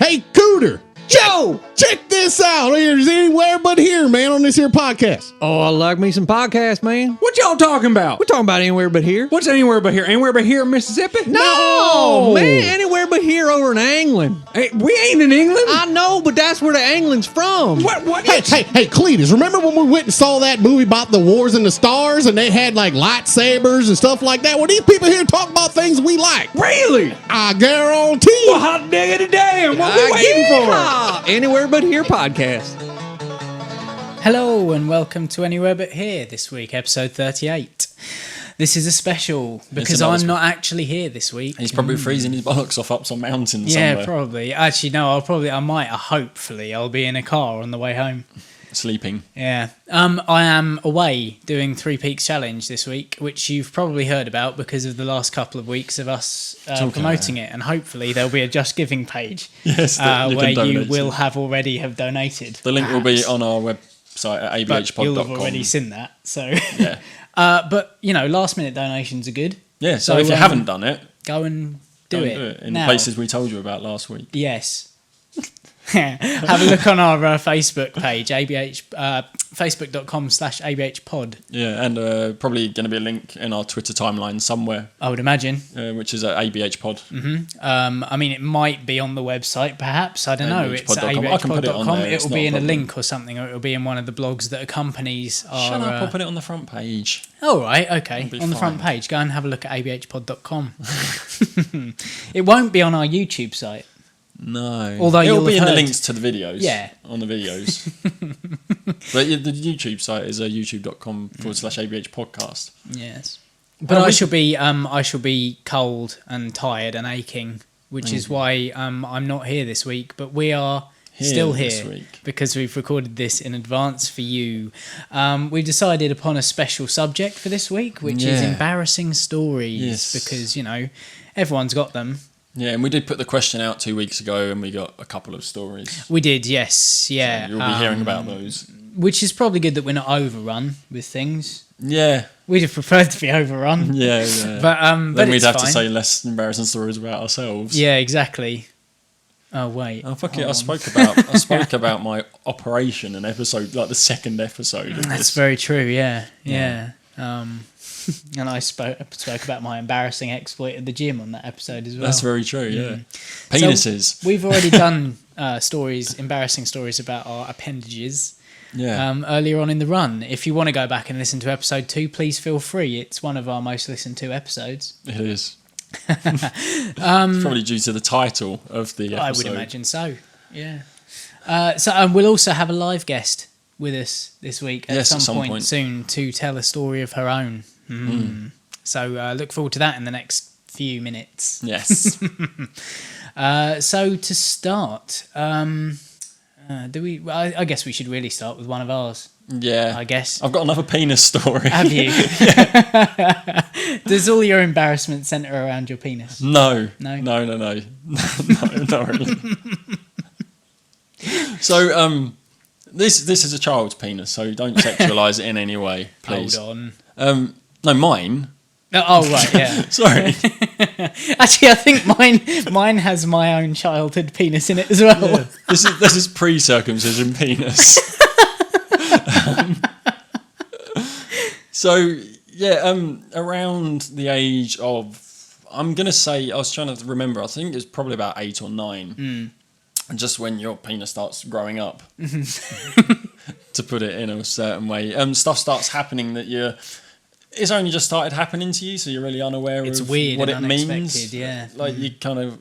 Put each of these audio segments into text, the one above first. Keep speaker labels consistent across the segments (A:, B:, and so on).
A: Hey, Cooter! Check this out. There's anywhere but here, man, on this here podcast.
B: Oh, I like me some podcasts, man.
C: What y'all talking about?
B: We're talking about anywhere but here.
C: What's anywhere but here? Anywhere but here in Mississippi?
B: No, man, anywhere but here over in England.
C: Hey, we ain't in England.
B: I know, but that's where the England's from.
C: What?
A: Hey, Cletus, remember when we went and saw that movie about the wars in the stars and they had like lightsabers and stuff like that? Well, these people here talk about things we like.
C: Really?
A: I guarantee.
C: Well, hot diggity damn. What we waiting for?
B: Anywhere but here podcast.
D: Hello and welcome to Anywhere But Here this week, episode 38. This is a special because I'm not actually here this week.
E: He's probably freezing his bollocks off up some mountain somewhere.
D: Yeah, probably. Actually, no, hopefully I'll be in a car on the way home.
E: Sleeping.
D: Yeah. I am away doing Three Peaks Challenge this week, which you've probably heard about because of the last couple of weeks of us promoting it, and hopefully there'll be a Just Giving page where you will have already have donated.
E: The link will be on our website at abhpod.com.
D: You'll have already seen that, so...
E: Yeah.
D: But, you know, last-minute donations are good.
E: Yeah, so if you haven't done it...
D: Go and do it.
E: In the places we told you about last week.
D: Yes. Have a look on our Facebook page, facebook.com/abhpod.
E: Yeah, and probably going to be a link in our Twitter timeline somewhere.
D: I would imagine.
E: Which is at abhpod.
D: Mm-hmm. I mean, it might be on the website, perhaps. I don't know. It's at
E: abhpod.com. I can put it on there.
D: It'll be in a link or something, or it'll be in one of the blogs that accompanies our...
E: Shut up, I'll put it on the front page.
D: Oh, right, okay. On the front page. Go and have a look at abhpod.com. It won't be on our YouTube site.
E: No.
D: Although
E: it'll be in the links to the videos.
D: Yeah.
E: On the videos. But the YouTube site is youtube.com/ABH podcast.
D: Yes. But I shall be cold and tired and aching, which is why I'm not here this week. But we are still here
E: this week
D: because we've recorded this in advance for you. We've decided upon a special subject for this week, which is embarrassing stories.
E: Yes.
D: Because, you know, everyone's got them.
E: Yeah, and we did put the question out 2 weeks ago, and we got a couple of stories.
D: We did, yes, yeah.
E: So you'll be hearing about those.
D: Which is probably good that we're not overrun with things.
E: Yeah.
D: We'd have preferred to be overrun.
E: Yeah.
D: But
E: then we'd have
D: fine.
E: to say less embarrassing stories about ourselves.
D: Yeah, exactly. Oh wait.
E: Oh fuck it! I spoke about my operation in episode, like the second episode.
D: That's very true. Yeah. And I spoke about my embarrassing exploit at the gym on that episode as well.
E: That's very true, yeah. Penises.
D: So we've already done embarrassing stories about our appendages earlier on in the run. If you want to go back and listen to episode 2, please feel free. It's one of our most listened to episodes.
E: It is. Probably due to the title of the episode.
D: I would imagine so, yeah. We'll also have a live guest with us this week at some point soon to tell a story of her own. So look forward to that in the next few minutes.
E: Yes.
D: So to start, I guess we should really start with one of ours.
E: Yeah.
D: I guess.
E: I've got another penis story.
D: Have you? Does all your embarrassment centre around your penis?
E: No.
D: No,
E: not really. So, this is a child's penis, so don't sexualise it in any way, please.
D: Hold on.
E: No, mine.
D: Oh, right, yeah.
E: Sorry.
D: Actually, I think mine has my own childhood penis in it as well.
E: Yeah. This is pre-circumcision penis. Around the age of, I'm going to say, I was trying to remember, I think it was probably about 8 or 9. Just when your penis starts growing up, to put it in a certain way. Stuff starts happening that it's only just started happening to you, so you're really unaware of
D: weird
E: what
D: and
E: it means.
D: Yeah.
E: Like you kind of,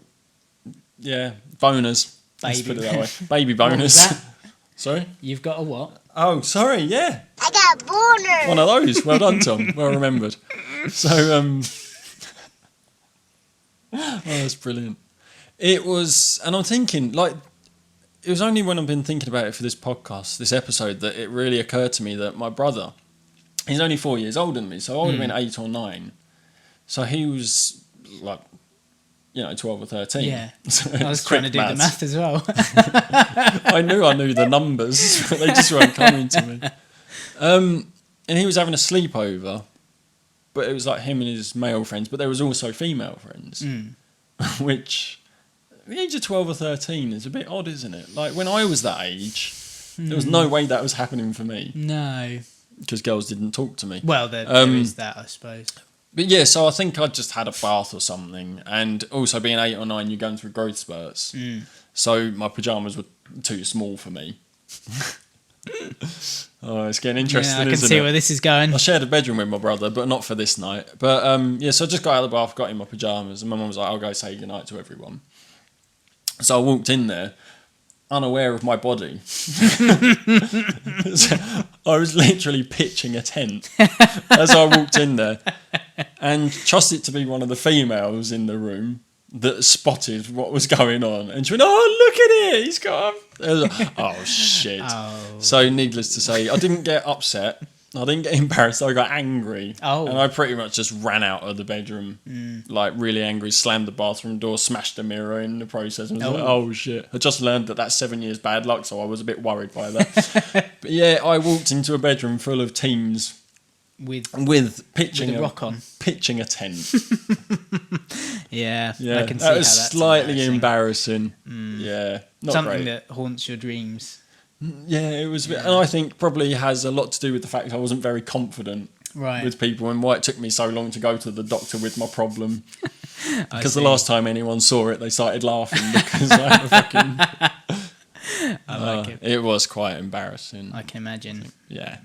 E: boners. Let's put it that way. Baby
D: What was
E: boners.
D: that?
E: Sorry?
D: You've got a what?
E: Oh, sorry, yeah.
F: I got a boner.
E: One of those. Well done, Tom. Well remembered. So, oh, that's brilliant. It was, and I'm thinking, like, it was only when I've been thinking about it for this podcast, this episode, that it really occurred to me that my brother, he's only 4 years older than me, so I would have been 8 or 9. So he was, like, 12 or 13.
D: Yeah.
E: So
D: I was trying to do the math as well.
E: I knew the numbers, but they just weren't coming to me. And he was having a sleepover, but it was like him and his male friends, but there was also female friends, which the age of 12 or 13 is a bit odd, isn't it? Like, when I was that age, there was no way that was happening for me.
D: No.
E: Because girls didn't talk to me.
D: Well, there is that, I suppose.
E: But yeah, so I think I just had a bath or something. And also being 8 or 9, you're going through growth spurts. So my pyjamas were too small for me. Oh, it's getting interesting,
D: I can
E: isn't
D: see
E: it?
D: where this is going.
E: I shared a bedroom with my brother, but not for this night. But yeah, so I just got out of the bath, got in my pyjamas, and my mum was like, I'll go say goodnight to everyone. So I walked in there, unaware of my body. So I was literally pitching a tent as I walked in there. And trust it to be one of the females in the room that spotted what was going on. And she went, oh, look at it, he's got oh, shit.
D: Oh.
E: So needless to say, I didn't get upset. I didn't get embarrassed. I got angry.
D: Oh.
E: And I pretty much just ran out of the bedroom, like really angry, slammed the bathroom door, smashed the mirror in the process. And was like, oh, shit. I just learned that that's 7 years bad luck, so I was a bit worried by that. But yeah, I walked into a bedroom full of teens with pitching
D: a rock on.
E: Pitching a tent.
D: Yeah,
E: Yeah,
D: I can see
E: that
D: how
E: was
D: that's
E: slightly embarrassing. Yeah, not
D: something
E: great.
D: that haunts your dreams.
E: Yeah, it was, and I think probably has a lot to do with the fact I wasn't very confident
D: Right.
E: with people, and why it took me so long to go to the doctor with my problem. Because the
D: see.
E: last time anyone saw it, they started laughing because I had a fucking.
D: I like it.
E: It was quite embarrassing.
D: I can imagine.
E: Yeah.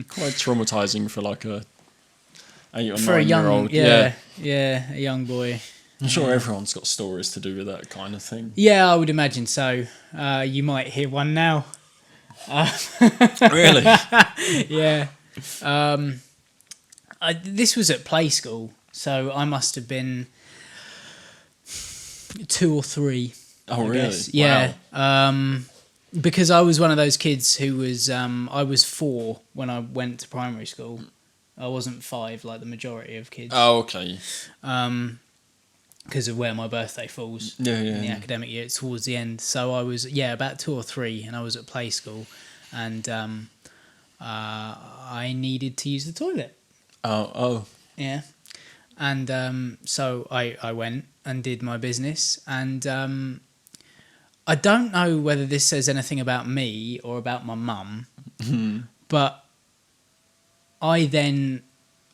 E: Quite traumatizing for like a 8 or
D: For a
E: 9
D: young,
E: year old.
D: yeah, a young boy.
E: I'm sure everyone's got stories to do with that kind of thing.
D: Yeah, I would imagine so. You might hear one now.
E: Really?
D: Yeah. This was at play school, so I must have been 2 or 3.
E: Oh,
D: I
E: really?
D: guess. Yeah.
E: Wow.
D: Because I was one of those kids who was, I was 4 when I went to primary school. I wasn't 5 like the majority of kids.
E: Oh, okay.
D: Because of where my birthday falls
E: Yeah,
D: in the academic year. It's towards the end. So I was, about 2 or 3, and I was at play school, and I needed to use the toilet.
E: Oh.
D: Yeah. And so I went and did my business, and I don't know whether this says anything about me or about my mum, but I then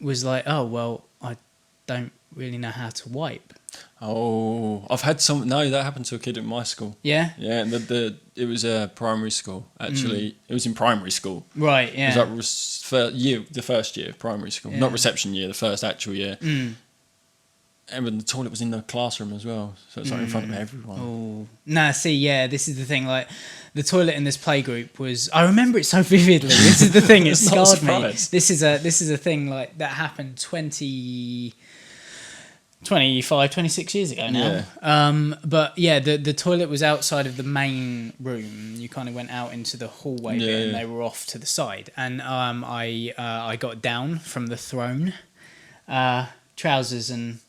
D: was like, oh, well, I don't really know how to wipe.
E: Oh, I've had some. No, that happened to a kid at my school.
D: Yeah?
E: Yeah, and it was a primary school. Actually, it was in primary school.
D: Right, yeah.
E: It was like the first year of primary school,
D: Yeah.
E: not reception year, the first actual year. And the toilet was in the classroom as well, so it's like in front of everyone.
D: Oh, nah, see, yeah, this is the thing, like, the toilet in this playgroup was, I remember it so vividly, this is the thing, it
E: It's not a
D: scarred me.
E: surprise.
D: This is a thing, like, that happened 25, 26 years ago now.
E: Yeah.
D: But yeah, the toilet was outside of the main room. You kind of went out into the hallway bit, and they were off to the side. And I got down from the throne, trousers and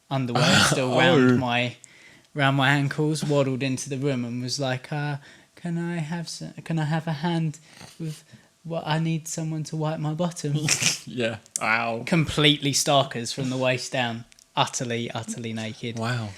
D: underwear still round my ankles, waddled into the room and was like, can I have a hand with what I need someone to wipe my bottom?
E: Yeah. Ow.
D: Completely starkers from the waist down. Utterly naked.
E: Wow.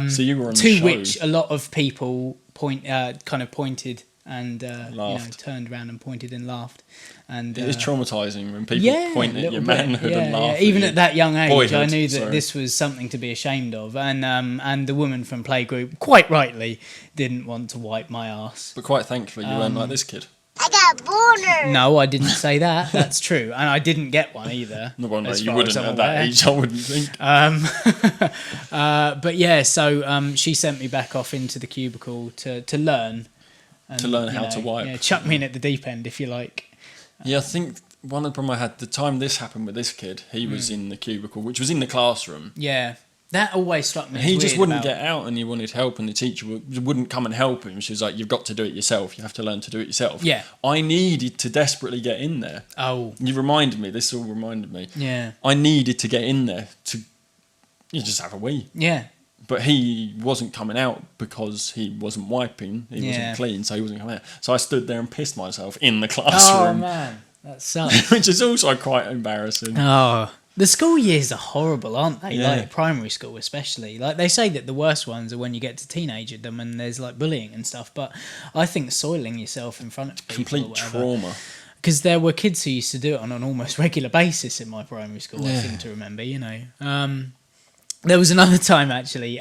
D: So
E: you were on the
D: to
E: show.
D: which a lot of people kind of pointed and
E: Laughed.
D: turned around and pointed and laughed. And
E: It is traumatizing when people point at
D: little
E: your
D: bit.
E: manhood and laugh.
D: Even at that young age, I
E: Boyhood,
D: knew that
E: sorry.
D: this was something to be ashamed of. And the woman from playgroup, quite rightly, didn't want to wipe my arse.
E: But quite thankfully, you weren't like this kid.
F: I got a boner.
D: No, I didn't say that. That's true, and I didn't get one either.
E: No wonder
D: as
E: you
D: far
E: wouldn't
D: as I'm
E: at that
D: aware.
E: age, I wouldn't think.
D: But yeah, so she sent me back off into the cubicle to learn. And,
E: To learn
D: you
E: how to wipe.
D: Yeah, chuck me in at the deep end, if you like.
E: Yeah, I think one of the problem I had, the time this happened with this kid, he was in the cubicle, which was in the classroom.
D: Yeah, that always struck me.
E: He
D: as
E: just
D: weird
E: wouldn't
D: about-
E: get out, and he wanted help, and the teacher wouldn't come and help him. She was like, you've got to do it yourself. You have to learn to do it yourself.
D: Yeah.
E: I needed to desperately get in there.
D: Oh,
E: You reminded me. This all reminded me.
D: yeah,
E: I needed to get in there to just have a wee.
D: yeah.
E: But he wasn't coming out because he wasn't wiping. He
D: Yeah.
E: wasn't clean, so he wasn't coming out. So I stood there and pissed myself in the
D: Oh
E: classroom,
D: man, that sucks.
E: which is also quite embarrassing.
D: Oh, The school years are horrible, aren't they?
E: Yeah.
D: Like primary school, especially. Like they say that the worst ones are when you get to teenagerdom and there's like bullying and stuff. But I think soiling yourself in front of people,
E: Complete trauma.
D: Because there were kids who used to do it on an almost regular basis in my primary school. I seem to remember. There was another time actually.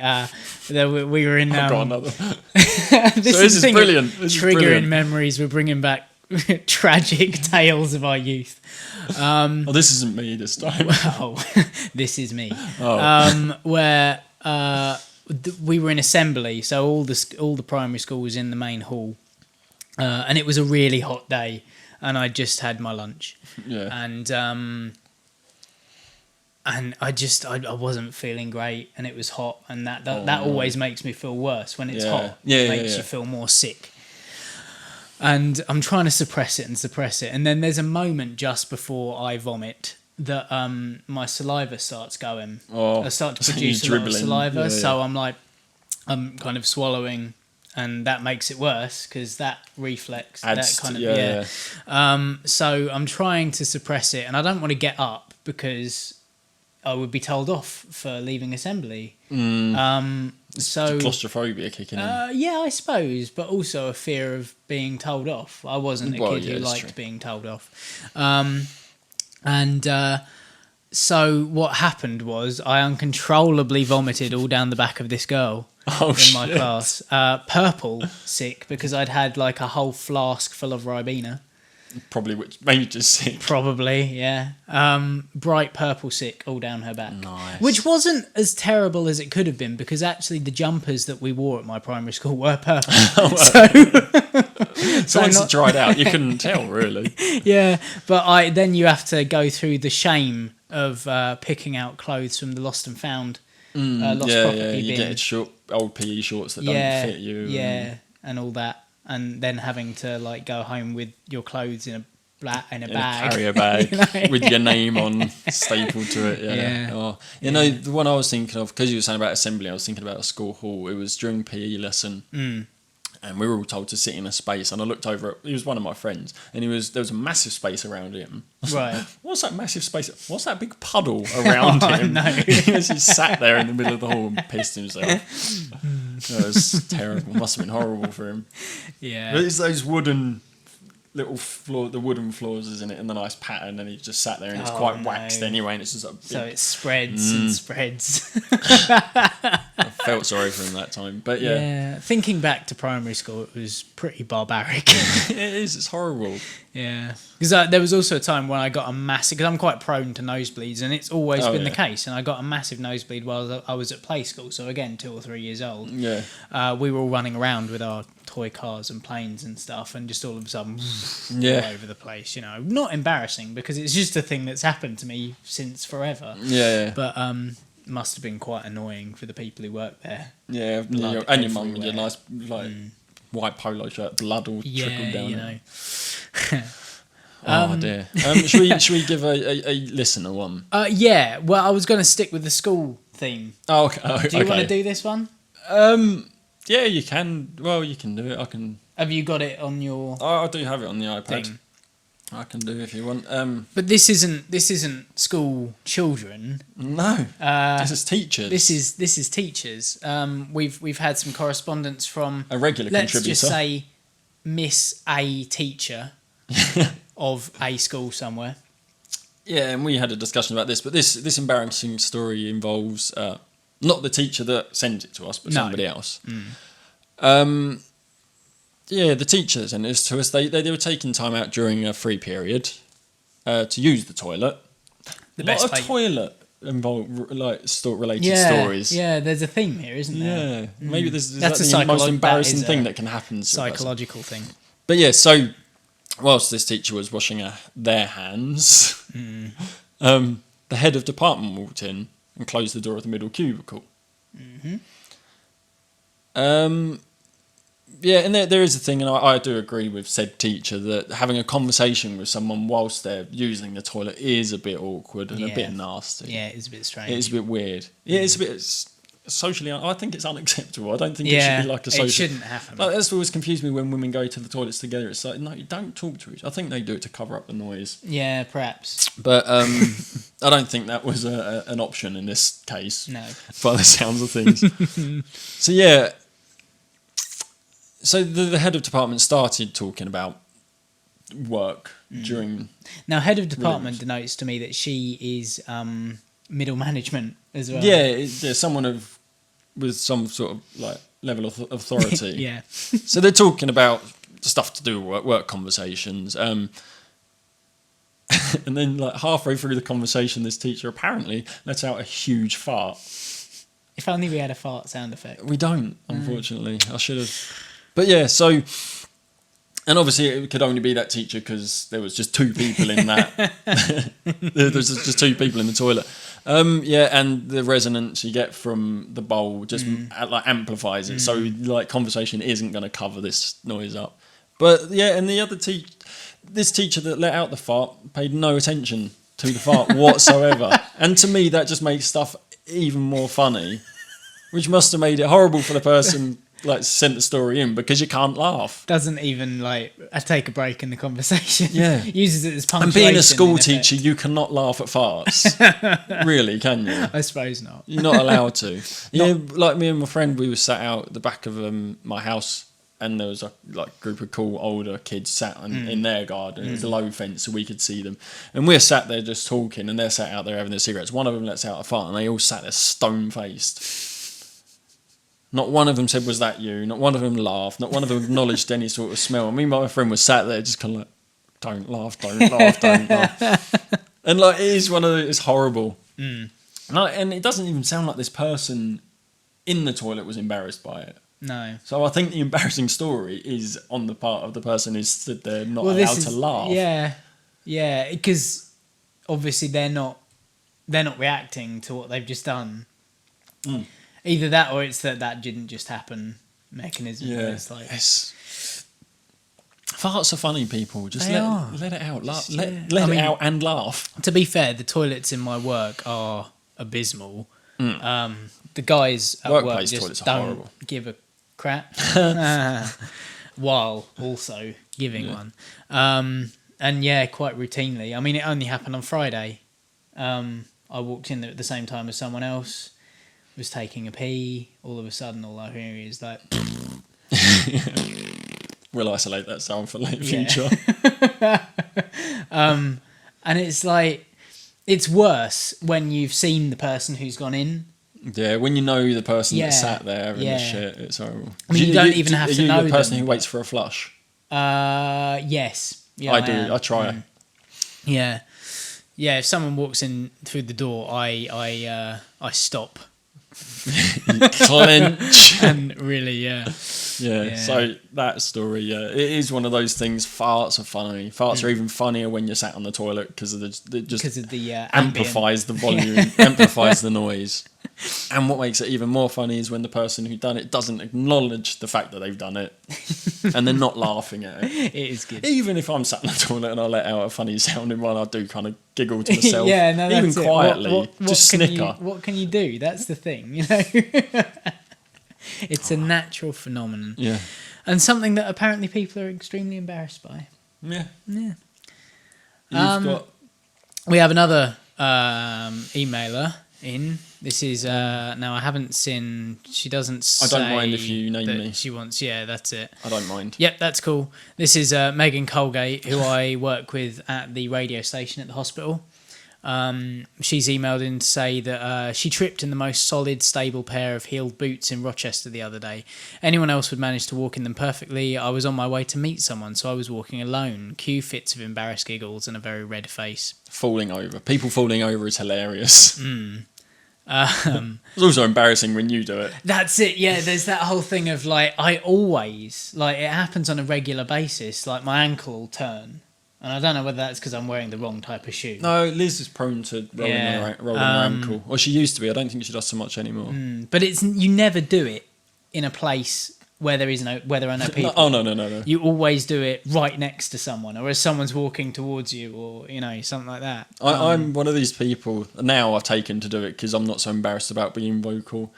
D: We were in.
E: I've got another.
D: this
E: is brilliant. This is
D: triggering
E: brilliant.
D: memories. We're bringing back tragic tales of our youth.
E: This isn't me this time.
D: Oh, this is me. Where we were in assembly, so all the primary school was in the main hall, and it was a really hot day, and I just had my lunch, and I wasn't feeling great, and it was hot, and that always makes me feel worse when it's hot. It makes you feel more sick. And I'm trying to suppress it, and then there's a moment just before I vomit that my saliva starts going. I start to produce a lot of saliva, so I'm kind of swallowing, and that makes it worse because that reflex, So I'm trying to suppress it, and I don't want to get up because I would be told off for leaving assembly. So
E: claustrophobia kicking in.
D: Yeah, I suppose, but also a fear of being told off. I wasn't a kid who liked being told off. So what happened was I uncontrollably vomited all down the back of this girl in my class. Purple sick because I'd had like a whole flask full of Ribena.
E: Probably which maybe just sick.
D: Probably, yeah. Bright purple sick all down her back.
E: Nice.
D: Which wasn't as terrible as it could have been because actually the jumpers that we wore at my primary school were purple.
E: So once it dried out, you couldn't tell really.
D: Yeah, but then you have to go through the shame of picking out clothes from the lost and found lost property
E: you
D: bin.
E: get old PE shorts that don't fit you.
D: And all that. And then having to like go home with your clothes in a bag,
E: a carrier bag with your name on stapled to it. The one I was thinking of, because you were saying about assembly, I was thinking about a school hall. It was during PE lesson, and we were all told to sit in a space. And I looked over he was one of my friends, and there was a massive space around him.
D: Right.
E: What's that massive space? What's that big puddle around him?
D: No.
E: He just sat there in the middle of the hall and pissed himself. It was terrible. Must have been horrible for him.
D: Yeah.
E: But it's those wooden little the wooden floors, isn't it, in the nice pattern, and he just sat there, and it's quite waxed anyway, and it's just
D: so it spreads and spreads.
E: I felt sorry for him that time, but yeah.
D: Thinking back to primary school, it was pretty barbaric.
E: It is. It's horrible.
D: Yeah, because there was also a time when I got a massive. Because I'm quite prone to nosebleeds, and it's always been the case. And I got a massive nosebleed while I was at play school. So again, 2 or 3 years old.
E: Yeah.
D: We were all running around with our toy cars and planes and stuff, and just all of a sudden, all over the place. Not embarrassing because it's just a thing that's happened to me since forever.
E: Yeah.
D: But must have been quite annoying for the people who worked there.
E: Yeah, and your mum with your nice white polo shirt, blood all trickled down. Oh dear. Should we give a listener one?
D: Yeah. Well, I was going to stick with the school theme.
E: Oh, okay.
D: Do you want to do this one?
E: Yeah, you can. Well, you can do it. I can.
D: Have you got it on your?
E: I do have it on the iPad.
D: Thing?
E: I can do if you want.
D: But this isn't school children.
E: No. This is teachers.
D: This is teachers. We've had some correspondence from
E: a regular
D: let's
E: contributor.
D: Just say Miss A teacher of a school somewhere.
E: Yeah, and we had a discussion about this, but this embarrassing story involves not the teacher that sends it to us, but somebody else. Yeah, the teacher sent this to us. They were taking time out during a free period to use the toilet. A lot of toilet involved, related stories.
D: Yeah, there's a theme here, isn't there?
E: Yeah, maybe that's
D: the
E: most embarrassing thing that can happen. To
D: psychological thing.
E: But yeah, so whilst this teacher was washing their hands, the head of department walked in and closed the door of the middle cubicle. Yeah, and there is a thing, and I do agree with said teacher that having a conversation with someone whilst they're using the toilet is a bit awkward and a bit nasty.
D: Yeah, it's a bit strange.
E: It's a bit weird. Yeah, it's a bit socially. I think it's unacceptable. I don't think it should be like a social.
D: It shouldn't happen.
E: Like, that's always confused me when women go to the toilets together. It's like, no, you don't talk to each other. I think they do it to cover up the noise.
D: Yeah, perhaps.
E: But I don't think that was an option in this case.
D: No.
E: By the sounds of things. So yeah. So the head of department started talking about work during.
D: Now, head of department denotes to me that she is middle management as well.
E: Yeah, someone with some sort of like level of authority.
D: Yeah.
E: So they're talking about stuff to do with work conversations. And then like halfway through the conversation, this teacher apparently lets out a huge fart.
D: If only we had a fart sound effect.
E: We don't, unfortunately. I should have. But yeah, so. And obviously it could only be that teacher because there was just two people in that. There was just two people in the toilet. Yeah, and the resonance you get from the bowl just like amplifies it. So like conversation isn't going to cover this noise up. But yeah, and the other this teacher that let out the fart paid no attention to the fart whatsoever. And to me, that just makes stuff even more funny, which must have made it horrible for the person like sent the story in because you can't laugh.
D: Doesn't even like take a break in the conversation.
E: Yeah.
D: Uses it as punctuation.
E: And being a school teacher, you cannot laugh at farts. Really, can you?
D: I suppose not.
E: You're not allowed to. Yeah, like me and my friend, we were sat out at the back of my house, and there was a like group of cool older kids sat in their garden. It was a low fence, so we could see them. And we're sat there just talking, and they're sat out there having their cigarettes. One of them lets out a fart, and they all sat there stone-faced. Not one of them said, "Was that you?" Not one of them laughed. Not one of them acknowledged any sort of smell. I mean, my friend was sat there just kind of like, "Don't laugh, don't laugh, don't laugh." And like, it is one of it's horrible. And it doesn't even sound like this person in the toilet was embarrassed by it.
D: No.
E: So I think the embarrassing story is on the part of the person who's stood there not allowed to laugh.
D: Yeah, because obviously they're not reacting to what they've just done. Either that or it's that didn't just happen mechanism.
E: Yeah,
D: where it's like,
E: farts are funny, people. Just let it out. Let it out and laugh.
D: To be fair, the toilets in my work are abysmal. The guys at work just don't give a crap while also giving one. And yeah, quite routinely. I mean, it only happened on Friday. I walked in there at the same time as someone else. Was taking a pee. All of a sudden, all I hear is like.
E: We'll isolate that sound for later future.
D: And it's like, it's worse when you've seen the person who's gone in.
E: Yeah, when you know the person that sat there and the shit, it's horrible.
D: I mean, you don't even have to know
E: Are you the person
D: them.
E: who waits for a flush?
D: Yes. Yeah,
E: I do. I try.
D: Yeah. Yeah, if someone walks in through the door, I stop.
E: Clench.
D: And really, yeah.
E: So that story, it is one of those things. Farts are funny. Farts are even funnier when you're sat on the toilet because of the amplifies the volume, amplifies the noise. And what makes it even more funny is when the person who done it doesn't acknowledge the fact that they've done it, and they're not laughing at it.
D: It is good.
E: Even if I'm sat in the toilet and I let out a funny sounding one, I do kind of giggle to myself.
D: Yeah, no, that's
E: even quietly,
D: what
E: just snicker.
D: What can you do? That's the thing, you know. It's a natural phenomenon.
E: Yeah.
D: And something that apparently people are extremely embarrassed by.
E: Yeah.
D: Yeah.
E: We
D: have another emailer in. This is now I haven't seen. She doesn't say.
E: I don't mind if you name me.
D: She wants. Yeah, that's it.
E: I don't mind.
D: Yep, that's cool. This is Megan Colgate, who I work with at the radio station at the hospital. She's emailed in to say that she tripped in the most solid, stable pair of heeled boots in Rochester the other day. Anyone else would manage to walk in them perfectly. I was on my way to meet someone, so I was walking alone. Cue fits of embarrassed giggles and a very red face.
E: Falling over. People falling over is hilarious. It's also embarrassing when you do it.
D: That's it, yeah. There's that whole thing of like, I always, like, it happens on a regular basis. Like, my ankle will turn. And I don't know whether that's because I'm wearing the wrong type of shoe.
E: No, Liz is prone to rolling her ankle. Well, she used to be. I don't think she does so much anymore.
D: But you never do it in a place where there are no people.
E: No.
D: You always do it right next to someone, or as someone's walking towards you, or something like that.
E: I'm one of these people now. I've taken to do it because I'm not so embarrassed about being vocal.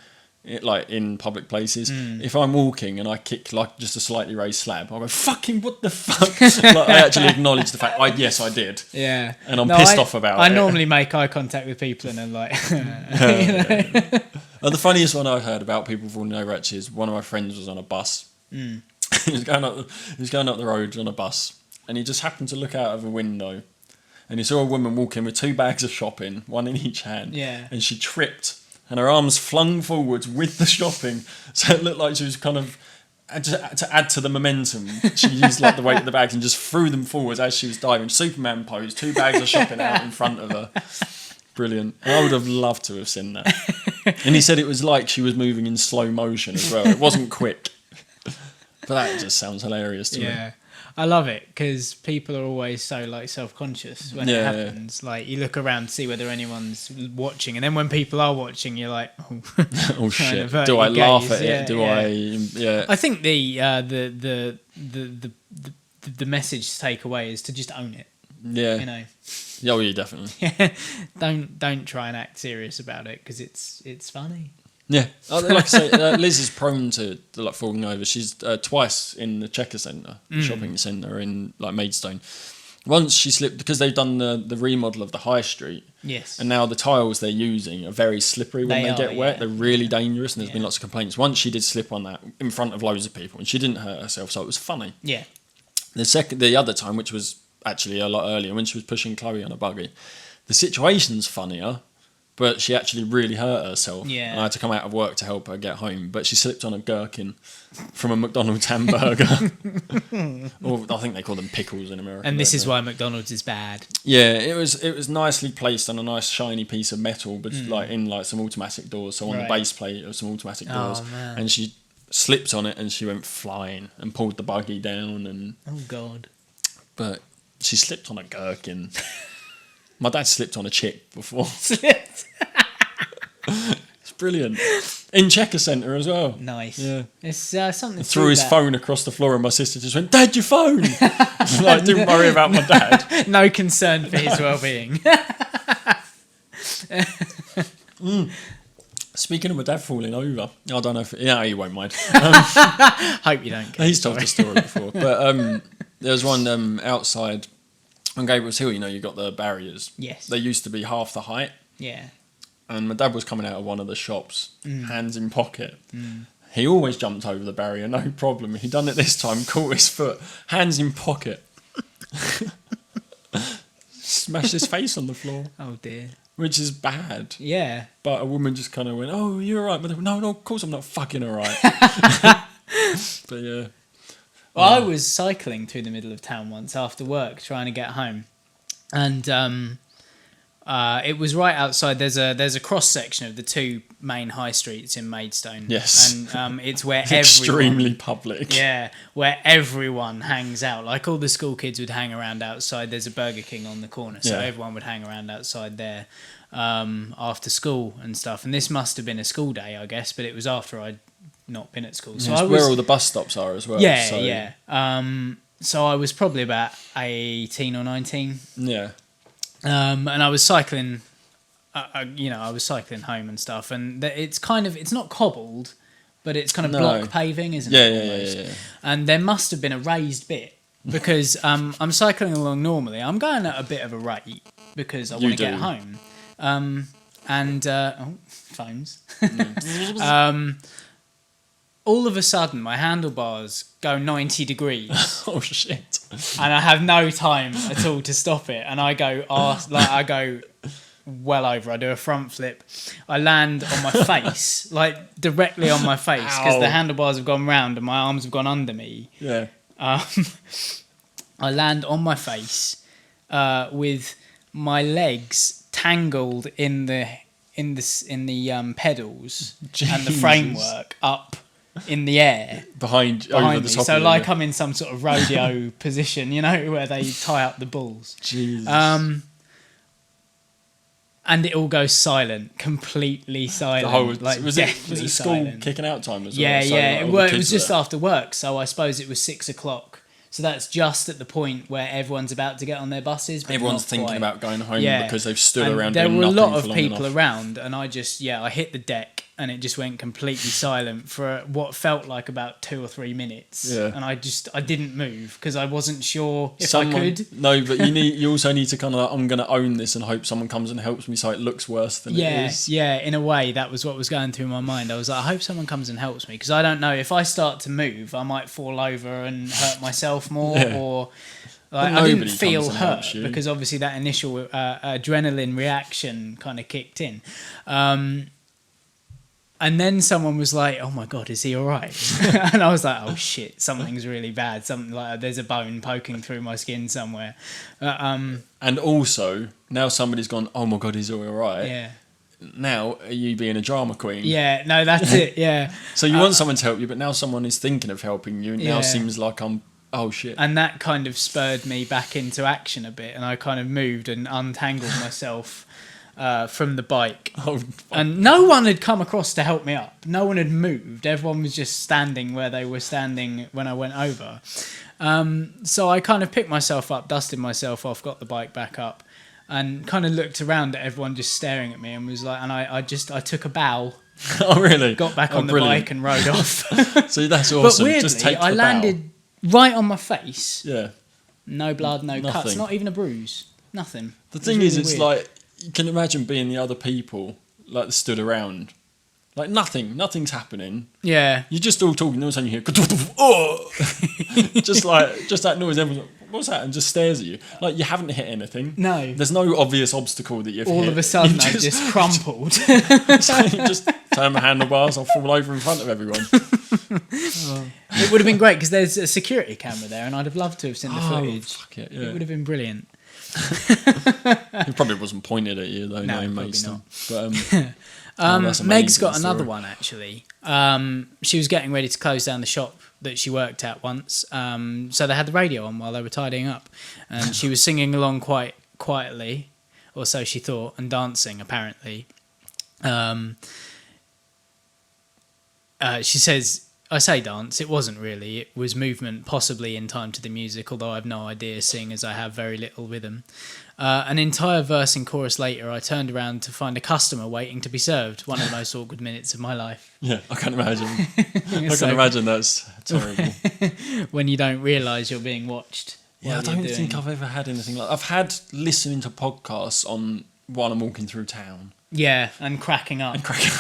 E: like in public places.
D: Mm.
E: If I'm walking and I kick like just a slightly raised slab, I go, fucking what the fuck? Like, I actually acknowledge the fact, yes, I did.
D: Yeah.
E: And I'm pissed off about it.
D: I normally make eye contact with people and I'm like,
E: The funniest one I heard about people falling over actually is one of my friends was on a bus.
D: Mm.
E: he was going up the road on a bus, and he just happened to look out of a window, and he saw a woman walking with 2 bags of shopping, one in each hand.
D: Yeah.
E: And she tripped, and her arms flung forwards with the shopping, so it looked like she was kind of to add to the momentum. She used like the weight of the bags and just threw them forwards as she was diving. Superman pose, 2 bags of shopping out in front of her. Brilliant. I would have loved to have seen that. And he said it was like she was moving in slow motion as well. It wasn't quick. But that just sounds hilarious to me.
D: yeah. I love it because people are always so like self-conscious when it happens. Like you look around to see whether anyone's watching, and then when people are watching, you're like, oh,
E: oh shit!
D: Kind of
E: Do I laugh at
D: yeah,
E: it? Do
D: yeah.
E: I? Yeah.
D: I think the message to take away is to just own it.
E: Yeah.
D: You know.
E: Oh, yeah, definitely.
D: Don't try and act serious about it because it's funny.
E: Yeah, like I say, Liz is prone to like falling over. She's twice in the Checker Centre, the shopping centre in like Maidstone. Once she slipped because they've done the remodel of the high street.
D: Yes.
E: And now the tiles they're using are very slippery when they get wet.
D: Yeah.
E: They're really dangerous, and there's been lots of complaints. Once she did slip on that in front of loads of people, and she didn't hurt herself, so it was funny.
D: Yeah.
E: The other time, which was actually a lot earlier, when she was pushing Chloe on a buggy, the situation's funnier. But she actually really hurt herself.
D: Yeah.
E: And I had to come out of work to help her get home. But she slipped on a gherkin from a McDonald's hamburger. Or I think they call them pickles in America.
D: And this is why McDonald's is bad.
E: Yeah, it was nicely placed on a nice shiny piece of metal, but like in like some automatic doors. So on the base plate of some automatic doors.
D: Man.
E: And she slipped on it and she went flying and pulled the buggy down. And
D: Oh God.
E: but she slipped on a gherkin. My dad slipped on a chick before.
D: Slipped.
E: It's brilliant. In Checker Centre as well.
D: Nice.
E: Yeah.
D: It's something.
E: Threw his phone across the floor, and my sister just went, "Dad, your phone!" Like, didn't worry about my dad.
D: No concern for his well-being.
E: Speaking of my dad falling over, I don't know if he won't mind.
D: Hope you don't.
E: He's told the story before, but there was one outside on Gabriel's Hill. You know, you got the barriers.
D: Yes.
E: They used to be half the height.
D: Yeah.
E: And my dad was coming out of one of the shops, hands in pocket. He always jumped over the barrier, no problem. He done it this time, caught his foot, hands in pocket. Smashed his face on the floor.
D: Oh dear.
E: Which is bad.
D: Yeah.
E: But a woman just kind of went, "Oh, you're all right." But no, of course I'm not fucking all right. But yeah.
D: Well, I was cycling through the middle of town once after work, trying to get home, and it was right outside. There's a cross section of the 2 main high streets in Maidstone.
E: Yes.
D: And it's where
E: Extremely public.
D: Yeah, where everyone hangs out. Like all the school kids would hang around outside. There's a Burger King on the corner, so everyone would hang around outside there after school and stuff. And this must have been a school day, I guess, but it was after I'd not been at school. So
E: It's
D: I was,
E: where all the bus stops are as well.
D: yeah,
E: so.
D: yeah. So I was probably about 18 or 19.
E: Yeah.
D: And I was cycling, I was cycling home and stuff, and it's not cobbled, but it's kind of block paving, isn't it?
E: Yeah.
D: And there must have been a raised bit because I'm cycling along normally. I'm going at a bit of a rate because I want to get home. Phones. All of a sudden, my handlebars go 90 degrees.
E: Oh shit!
D: And I have no time at all to stop it. And I go well over. I do a front flip. I land on my face, like directly on my face, because the handlebars have gone round and my arms have gone under me.
E: Yeah.
D: I land on my face with my legs tangled in the pedals and the framework up in the air
E: behind over the
D: me.
E: top.
D: So
E: of
D: like I'm in some sort of rodeo position, where they tie up the bulls.
E: Jesus.
D: And it all goes silent, completely silent.
E: The whole,
D: like
E: was
D: deathly
E: it school
D: silent.
E: kicking out time as well?
D: Yeah,
E: So,
D: yeah.
E: like, all
D: Well,
E: the
D: it was
E: kids
D: just
E: were-
D: after work, so I suppose it was 6:00. So that's just at the point where everyone's about to get on their buses. But
E: Everyone's
D: not
E: thinking
D: quite.
E: about going home
D: Yeah.
E: because they've stood
D: And
E: around.
D: there
E: doing
D: were a
E: nothing
D: lot
E: for
D: of
E: long
D: people
E: enough.
D: around, and I hit the deck and it just went completely silent for what felt like about 2 or 3 minutes.
E: Yeah.
D: And I didn't move because I wasn't sure if I could.
E: No, but you also need to kind of I'm going to own this and hope someone comes and helps me so it looks worse than it is.
D: Yeah, in a way, that was what was going through my mind. I was like, I hope someone comes and helps me because I don't know if I start to move, I might fall over and hurt myself more or. Like, I didn't feel hurt because obviously that initial adrenaline reaction kind of kicked in. And then someone was like, "Oh my God, is he all right?" And I was like, "Oh shit, something's really bad. Something like there's a bone poking through my skin somewhere."
E: And also, now somebody's gone, "Oh my God, is he all right?"
D: Yeah.
E: Now, are you being a drama queen?
D: Yeah, no, that's it. Yeah.
E: So you want someone to help you, but now someone is thinking of helping you. And now seems like oh shit.
D: And that kind of spurred me back into action a bit, and I kind of moved and untangled myself from the bike. And no one had come across to help me up. No one had moved. Everyone was just standing where they were standing when I went over. So I kind of picked myself up, dusted myself off, got the bike back up, and kind of looked around at everyone just staring at me and was like, and I took a bow.
E: Oh really?
D: Got back on the bike and rode off.
E: So that's awesome.
D: But weirdly,
E: just take
D: I
E: the
D: landed right on my face.
E: Yeah.
D: No blood, no cuts,
E: Nothing.
D: not even a bruise. Nothing.
E: The thing is, it's
D: weird.
E: like, you can imagine being the other people, like, that stood around. Like, nothing's happening.
D: Yeah.
E: You're just all talking, all of a sudden you hear, oh! just that noise, everyone's like, what's that? And just stares at you. Like, you haven't hit anything.
D: No.
E: There's no obvious obstacle that you've hit.
D: All of a sudden, I just crumpled.
E: So you just turn the handlebars, I'll fall over in front of everyone.
D: It would have been great because there's a security camera there, and I'd have loved to have seen the footage.
E: Fuck it, yeah.
D: It would have been brilliant.
E: It probably wasn't pointed at you, though,
D: No,
E: knowing
D: probably
E: Mason.
D: not.
E: But, that's amazing
D: Meg's got
E: story.
D: another one, actually. She was getting ready to close down the shop that she worked at once. So they had the radio on while they were tidying up. And she was singing along quite quietly, or so she thought, and dancing, apparently. She says, I say dance, it wasn't really. It was movement, possibly in time to the music, although I have no idea, seeing as I have very little rhythm. An entire verse and chorus later, I turned around to find a customer waiting to be served. One of the most awkward minutes of my life.
E: Yeah, I can imagine. I can imagine that's terrible.
D: When you don't realise you're being watched.
E: Yeah, I don't think I've ever had anything like that. I've had listening to podcasts on while I'm walking through town.
D: Yeah, and cracking up.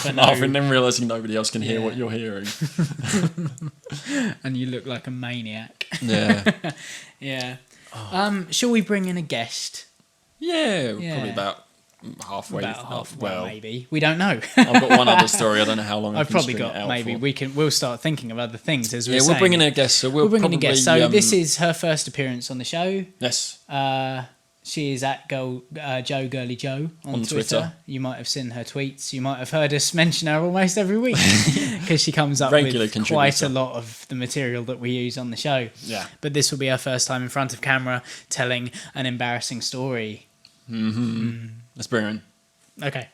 E: And laughing, then realising nobody else can hear what you're hearing.
D: And you look like a maniac.
E: Yeah.
D: Yeah. Shall we bring in a guest?
E: Yeah, probably about halfway.
D: Well, maybe. We don't know.
E: I've got one other story. I don't know how long
D: I've probably got. Maybe we'll start thinking of other things as we're saying.
E: we're bringing in a guest. So we'll
D: bring in
E: probably,
D: a guest. So this is her first appearance on the show.
E: Yes.
D: She is at Joe Girly Joe on Twitter. You might have seen her tweets. You might have heard us mention her almost every week because she comes up with quite a lot of the material that we use on the show.
E: Yeah.
D: But this will be her first time in front of camera telling an embarrassing story.
E: Let's bring her in.
D: Okay.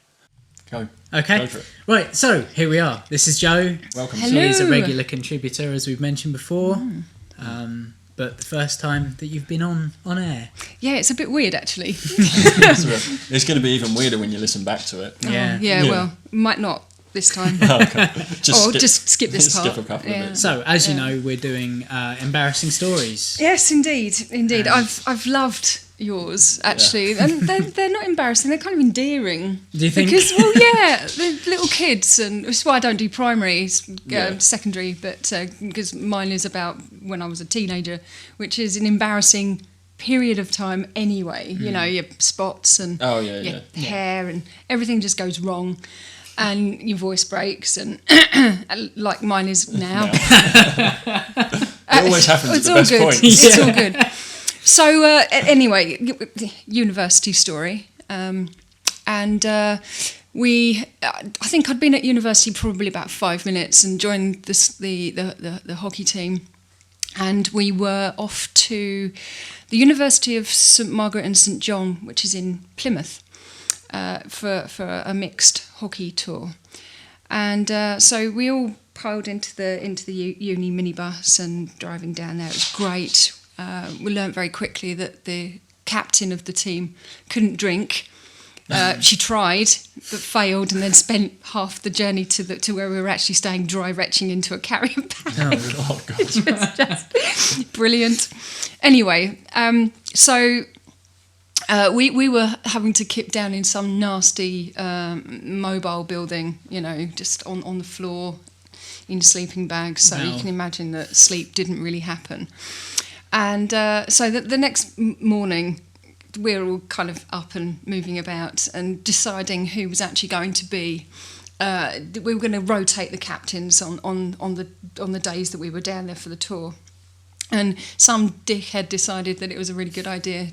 E: Go.
D: Okay.
E: Go for it.
D: Right, so here we are. This is Jo.
E: Welcome.
D: She is a regular contributor, as we've mentioned before. But the first time that you've been on air.
G: Yeah, it's a bit weird, actually.
E: It's going to be even weirder when you listen back to it.
D: Yeah.
G: Well, might not this time.
E: Okay.
G: Just skip this part.
E: Skip a couple of bits.
D: So, as you know, we're doing embarrassing stories.
G: Yes, indeed. I've loved yours, actually. And they're not embarrassing, they're kind of endearing.
D: Do you think?
G: Because, well, yeah, they're little kids, and it's why I don't do primary, secondary, but because mine is about when I was a teenager, which is an embarrassing period of time anyway. You know, your spots and your hair and everything just goes wrong. And your voice breaks, and like mine is now.
E: It always happens at the best points.
G: It's all good. So anyway, university story, and I think I'd been at university probably about 5 minutes and joined the hockey team, and we were off to the University of St Margaret and St John, which is in Plymouth, for a mixed hockey tour, and so we all piled into the uni minibus and driving down there. It was great. We learnt very quickly that the captain of the team couldn't drink, She tried, but failed, and then spent half the journey to where we were actually staying dry retching into a carrier bag.
E: Oh, God.
G: Which was just brilliant. Anyway, so we were having to kip down in some nasty mobile building, just on the floor in sleeping bags. So you can imagine that sleep didn't really happen. And so the next morning, we were all kind of up and moving about and deciding who was actually going to be. We were going to rotate the captains on the days that we were down there for the tour. And some dickhead decided that it was a really good idea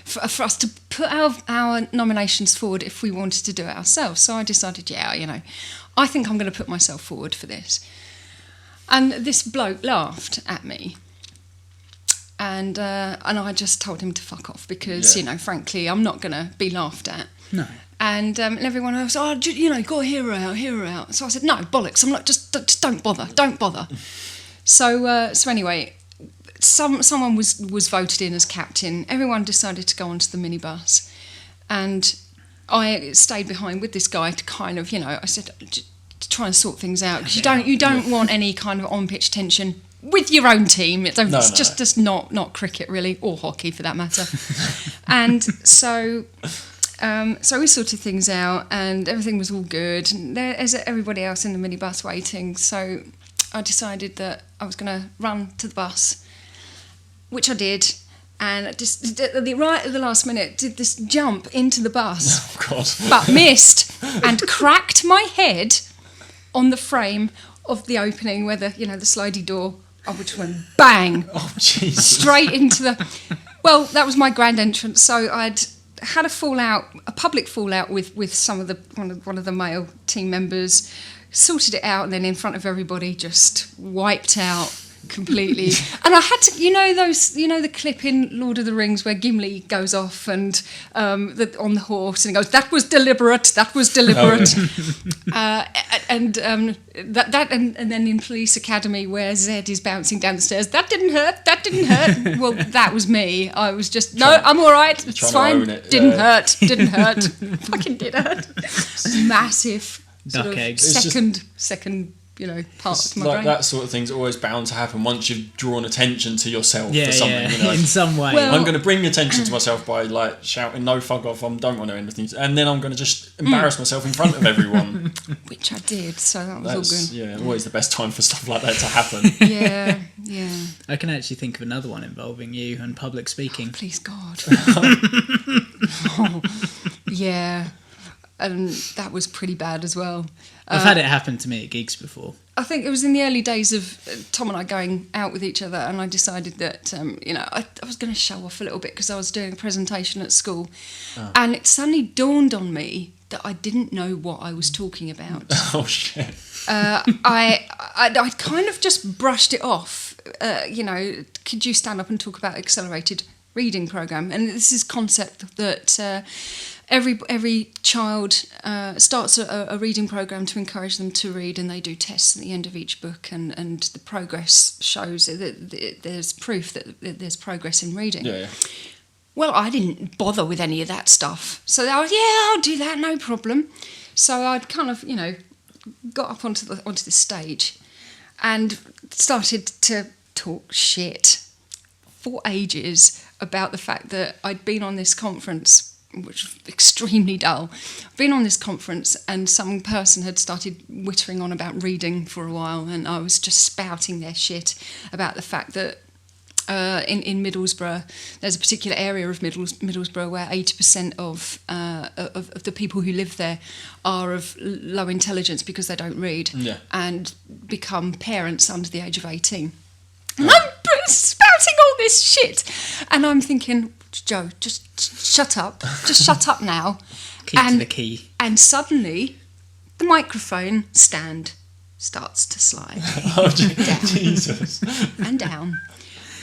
G: for us to put our nominations forward if we wanted to do it ourselves. So I decided, I think I'm going to put myself forward for this. And this bloke laughed at me. And I just told him to fuck off because, frankly, I'm not going to be laughed at.
D: No.
G: And everyone else, got to hear her out. So I said, no, bollocks, I'm not, just don't bother. So anyway, someone was voted in as captain. Everyone decided to go onto the minibus. And I stayed behind with this guy to kind of, I said, to try and sort things out. Because you don't want any kind of on-pitch tension with your own team. It's just not cricket really, or hockey for that matter. And so we sorted things out and everything was all good. And there's everybody else in the minibus waiting. So I decided that I was going to run to the bus, which I did. And just right at the last minute, did this jump into the bus,
E: Oh, God.
G: but missed and cracked my head on the frame of the opening where the slidey door, which went bang,
E: Jesus.
G: straight into the. Well, that was my grand entrance. So I'd had a public fallout with some of one of the male team members, sorted it out, and then in front of everybody, just wiped out completely. And I had to, the clip in Lord of the Rings where Gimli goes off and on the horse and he goes, that was deliberate. And then in Police Academy where Zed is bouncing down the stairs, that didn't hurt. Well, that was me. I was just, no, I'm all right, it's fine. Didn't hurt. Fucking did hurt. Massive
D: Duck eggs.
G: second part of my
E: like
G: brain.
E: that sort of thing's always bound to happen once you've drawn attention to yourself for something.
D: In some way.
G: Well,
E: I'm going to bring attention to myself by shouting "No, fuck off! I don't want to anything," and then I'm going to just embarrass myself in front of everyone.
G: Which I did, so that was all good.
E: Yeah, always the best time for stuff like that to happen.
G: Yeah.
D: I can actually think of another one involving you and public speaking.
G: Oh, please God. Yeah. And that was pretty bad as well.
D: I've had it happen to me at gigs before.
G: I think it was in the early days of Tom and I going out with each other, and I decided that, I was going to show off a little bit because I was doing a presentation at school. Oh. And it suddenly dawned on me that I didn't know what I was talking about.
E: Oh, shit.
G: I kind of just brushed it off. Could you stand up and talk about accelerated reading program? And this is concept that every child starts a reading program to encourage them to read, and they do tests at the end of each book, and the progress shows that there's proof that there's progress in reading.
E: Yeah.
G: Well, I didn't bother with any of that stuff, so I was, I'll do that, no problem. So I'd kind of got up onto the stage and started to talk shit for ages about the fact that I'd been on this conference, which was extremely dull. I've been on this conference and some person had started whittering on about reading for a while, and I was just spouting their shit about the fact that in Middlesbrough, there's a particular area of Middlesbrough where 80% of the people who live there are of low intelligence because they don't read and become parents under the age of 18. And I'm spouting all this shit. And I'm thinking, Joe, just shut up. Just shut up now.
D: Keep to the key.
G: And suddenly, the microphone stand starts to slide down
E: Jesus.
G: and down.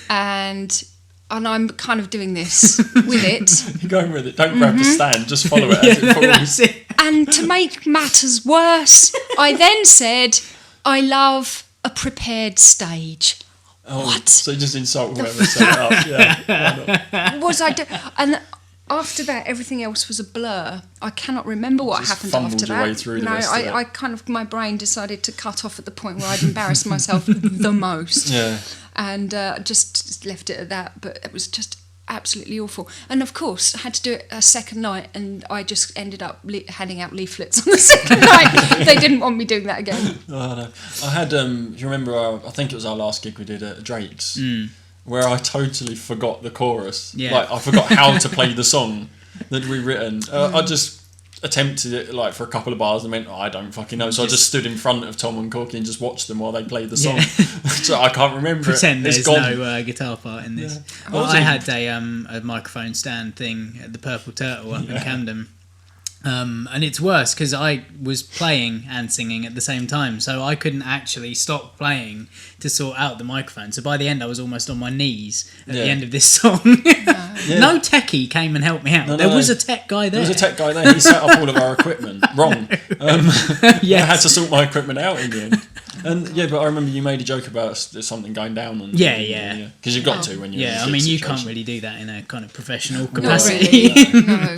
G: And I'm kind of doing this with it.
E: You're going with it. Don't grab the stand. Just follow it as it falls.
D: That's it.
G: And to make matters worse, I then said, I love a prepared stage.
E: Oh,
G: What?
E: So you just insult whoever set it up. Yeah.
G: Was I do? And after that, everything else was a blur. I cannot remember what
E: Just
G: happened
E: fumbled
G: after
E: your
G: that.
E: way through the
G: no,
E: rest of it.
G: I kind of, my brain decided to cut off at the point where I'd embarrassed myself the most.
E: Yeah.
G: And just left it at that. But it was just absolutely awful. And of course, I had to do it a second night, and I just ended up handing out leaflets on the second night. They didn't want me doing that again.
E: Oh, no. I had, do you remember, I think it was our last gig we did at Drake's, where I totally forgot the chorus.
D: Yeah.
E: Like, I forgot how to play the song that we'd written. I just attempted it, like, for a couple of bars and went, I don't fucking know. So I just stood in front of Tom and Corky and just watched them while they played the song. So I can't remember
D: Pretend
E: it.
D: there's no guitar part in this.
E: Yeah.
D: Well, I had a microphone stand thing at the Purple Turtle up in Camden. And it's worse because I was playing and singing at the same time, so I couldn't actually stop playing to sort out the microphone. So by the end, I was almost on my knees at the end of this song. No techie came and helped me out. There was a tech guy there.
E: There was a tech guy there. He set up all of our equipment wrong. I had to sort my equipment out again. And but I remember you made a joke about something going down. And
D: yeah.
E: Because you've got to when you're.
D: Yeah,
E: in a
D: I mean, you
E: situation.
D: can't really do that in a kind of professional
G: Not
D: capacity.
G: really, no.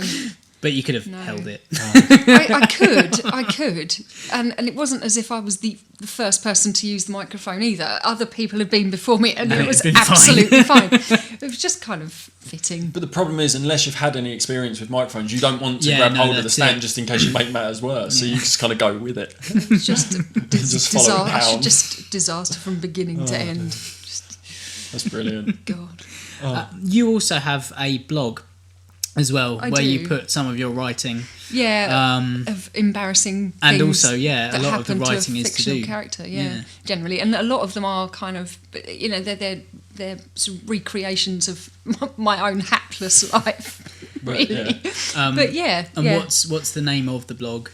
D: But you could have held it.
G: I could, and it wasn't as if I was the first person to use the microphone either. Other people had been before me, and it was
D: it'd been fine.
G: absolutely fine. It was just kind of fitting.
E: But the problem is, unless you've had any experience with microphones, you don't want to
D: Yeah,
E: grab
D: no,
E: hold of the
D: that's
E: stand
D: it.
E: just in case you make matters worse. So you just kind of go with it.
G: It was just
E: Just follow the pound.
G: just disaster from beginning to end.
E: That's brilliant.
G: God.
D: You also have a blog as well,
G: I
D: where you
G: do.
D: put some of your writing.
G: Yeah, of embarrassing things.
D: And also, a
G: that
D: lot of the
G: happen
D: writing
G: to a
D: is to
G: fictional
D: do.
G: character.
D: Yeah.
G: Generally, and a lot of them are kind of, they're sort of recreations of my own hapless life. Really, but yeah.
D: And what's the name of the blog?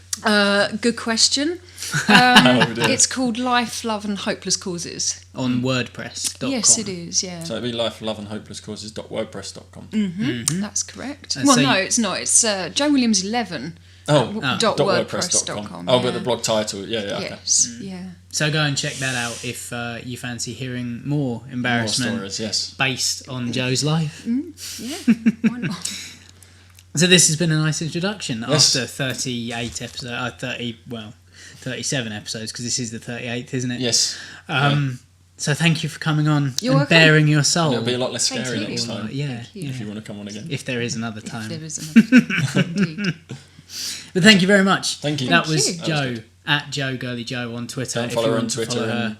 G: Good question.
E: Oh, dear.
G: It's called Life, Love and Hopeless Causes.
D: On WordPress.com.
G: Yes, it is. Yeah,
E: So it'd be lifeloveandhopelesscauses.wordpress.com.
G: that's correct.
D: And
G: Well,
D: so
G: no,
D: you-
G: it's not. It's John Williams 11.
E: .wordpress.com.
G: .wordpress.com.
E: Oh, but the blog title, okay.
G: Yes, yeah.
D: So go and check that out if you fancy hearing more
E: More
D: embarrassment
E: stories, yes.
D: based on Joe's life.
G: Yeah, why not?
D: So this has been a nice introduction
E: Yes.
D: after 38 episodes, 37 episodes, because this is the 38th, isn't it?
E: Yes.
D: So thank you for coming on
G: You're
D: and
G: welcome.
D: bearing your soul.
E: It'll be a lot less
G: Thank
E: scary
G: you.
E: next time.
D: Yeah,
E: If you want to come on again.
D: if there is another time.
G: There is another. Indeed.
D: But thank you very much.
E: Thank you.
D: That
G: Thank
D: was
G: you.
E: That was
D: Joe,
E: good.
D: at Joe Girly Joe on Twitter.
E: Go and
D: if
E: follow
D: you
E: her
D: want
E: on
D: to
E: Twitter
D: follow her.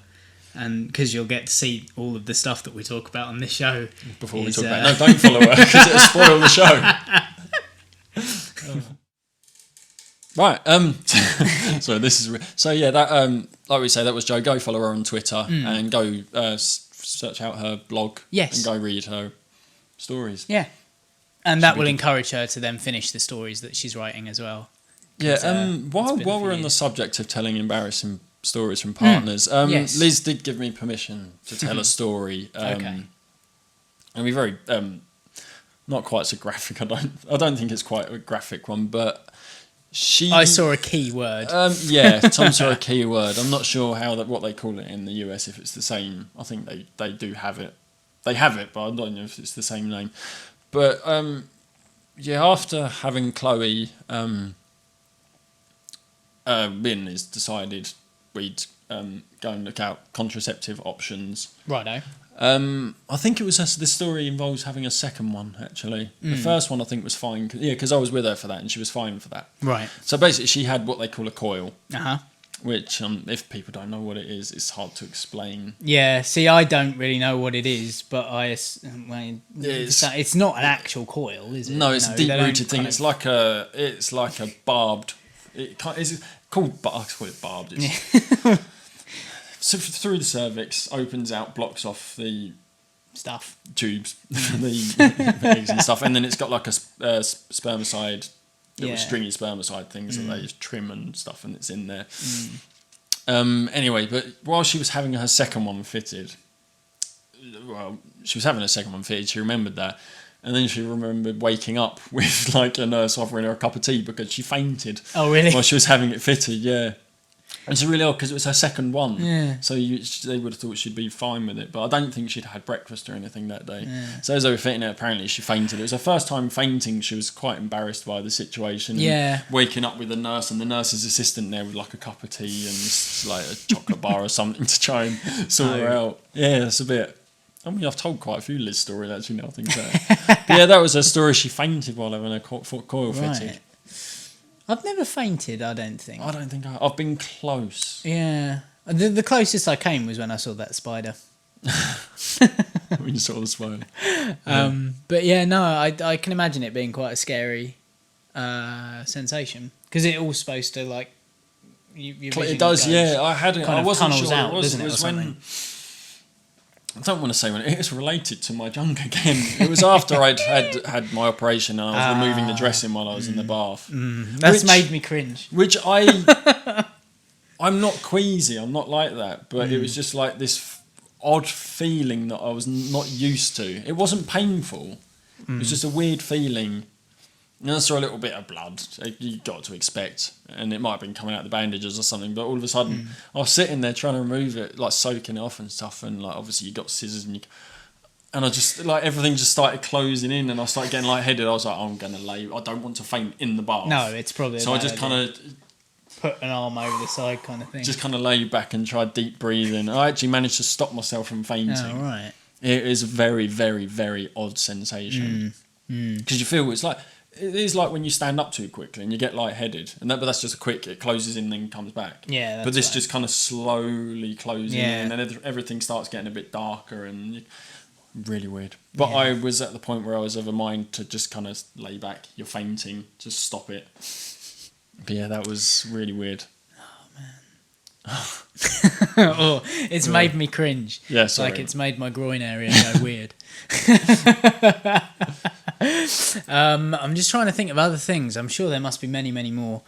D: And because you'll get to see all of the stuff that we talk about on this show.
E: Before we
D: is,
E: talk about no, don't follow her because it'll spoil the show. Right. So this is that like we say, that was Joe. Go follow her on Twitter and go search out her blog.
D: Yes.
E: And go read her stories.
D: Yeah. And that will encourage her to then finish the stories that she's writing as well.
E: Yeah. While
D: been a
E: we're
D: few
E: on the
D: years.
E: subject of telling embarrassing stories from partners,
D: Yes.
E: Liz did give me permission to tell a story.
D: Okay.
E: And be very not quite so graphic. I don't think it's quite a graphic one, but she.
D: I saw a key word.
E: Tom saw a keyword. I'm not sure what they call it in the US. If it's the same, I think they do have it. They have it, but I don't know if it's the same name. But after having Chloe, Lynn has decided we'd go and look out contraceptive options.
D: Righto.
E: I think it was this story involves having a second one, actually. The first one I think was fine. Because I was with her for that and she was fine for that.
D: Right.
E: So basically she had what they call a coil,
D: Uh-huh.
E: which if people don't know what it is, it's hard to explain.
D: Yeah, see, I don't really know what it is, but it's not an actual coil, is it?
E: No, it's a
D: they don't
E: deep-rooted thing.
D: kind
E: It's
D: of-
E: like a barbed. It's called. I call it barbed. It's, so through the cervix, opens out, blocks off the
D: stuff.
E: tubes, the eggs and stuff, and then it's got like a spermicide, little
D: Yeah.
E: stringy spermicide things that they just trim and stuff, and it's in there. Anyway, but while she was having her second one fitted, she remembered that. And then she remembered waking up with like a nurse offering her a cup of tea because she fainted.
D: Oh, really?
E: While she was having it fitted, yeah. It's really odd because it was her second one.
D: Yeah.
E: So they would have thought she'd be fine with it. But I don't think she'd had breakfast or anything that day. Yeah. So as they were fitting it, apparently she fainted. It was her first time fainting. She was quite embarrassed by the situation.
D: Yeah.
E: Waking up with the nurse and the nurse's assistant there with like a cup of tea and like a chocolate bar or something to try and sort her out. Yeah, it's a bit... I mean, I've told quite a few Liz stories actually now I think about it. But yeah, that was her story. She fainted while having a coil fitted.
D: I've never fainted, I don't think.
E: I don't think I've been close.
D: Yeah. The closest I came was when I saw that spider.
E: When you saw the spider.
D: But yeah, no, I can imagine it being quite a scary sensation. Because it all supposed to, like...
E: It does, yeah. I wasn't sure
D: out,
E: what it was.
D: It was
E: when... I don't want to say when it was related to my junk again. It was after I'd had my operation and I was removing the dressing while I was in the bath.
D: That's made me cringe.
E: Which I'm not queasy. I'm not like that. But it was just like this odd feeling that I was not used to. It wasn't painful. It was just a weird feeling. And I saw a little bit of blood. You got to expect, and it might have been coming out the bandages or something. But all of a sudden, I was sitting there trying to remove it, like soaking it off and stuff. And like obviously you got scissors and I just like everything just started closing in, and I started getting lightheaded. I was like, I'm gonna lay. I don't want to faint in the bath.
D: No, it's probably.
E: So I just kind of
D: put an arm over the side, kind of thing.
E: Just kind of lay back and tried deep breathing. I actually managed to stop myself from fainting.
D: Oh, right.
E: It is a very, very, very odd sensation because you feel it is like when you stand up too quickly and you get lightheaded, but that's just a quick. It closes in and then comes back.
D: Yeah,
E: but this just kind of slowly closing in, and everything starts getting a bit darker and really weird. But I was at the point where I was of a mind to just kind of lay back. You're fainting, just stop it. But yeah, that was really weird.
D: Oh, it's made me cringe.
E: Yeah, sorry.
D: Like it's made my groin area go weird. I'm just trying to think of other things. I'm sure there must be many, many more.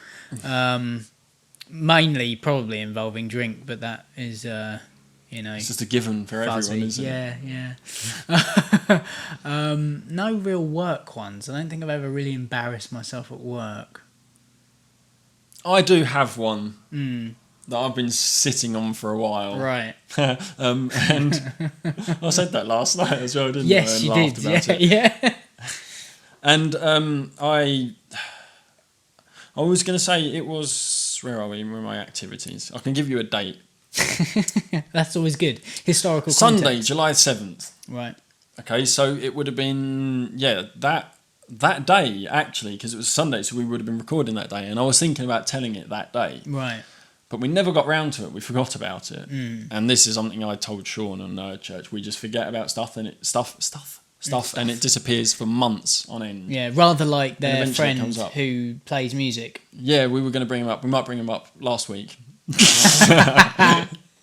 D: Mainly probably involving drink, but that is,
E: it's just a given for everyone, isn't it?
D: Yeah. No real work ones. I don't think I've ever really embarrassed myself at work.
E: I do have one. That I've been sitting on for a while.
D: Right.
E: And I said that last night as well, didn't I?
D: Yes, you did. Yeah.
E: And I was going to say it was, where are we? Where are my activities? I can give you a date.
D: That's always good. Historical
E: Sunday,
D: context.
E: July 7th.
D: Right.
E: Okay, so it would have been, that day, actually, because it was Sunday, so we would have been recording that day. And I was thinking about telling it that day.
D: Right.
E: But we never got round to it. We forgot about it. And this is something I told Sean on church. We just forget about stuff and and it disappears for months on end.
D: Yeah, rather like their friend who plays music.
E: Yeah, we were going to bring him up. We might bring him up last week.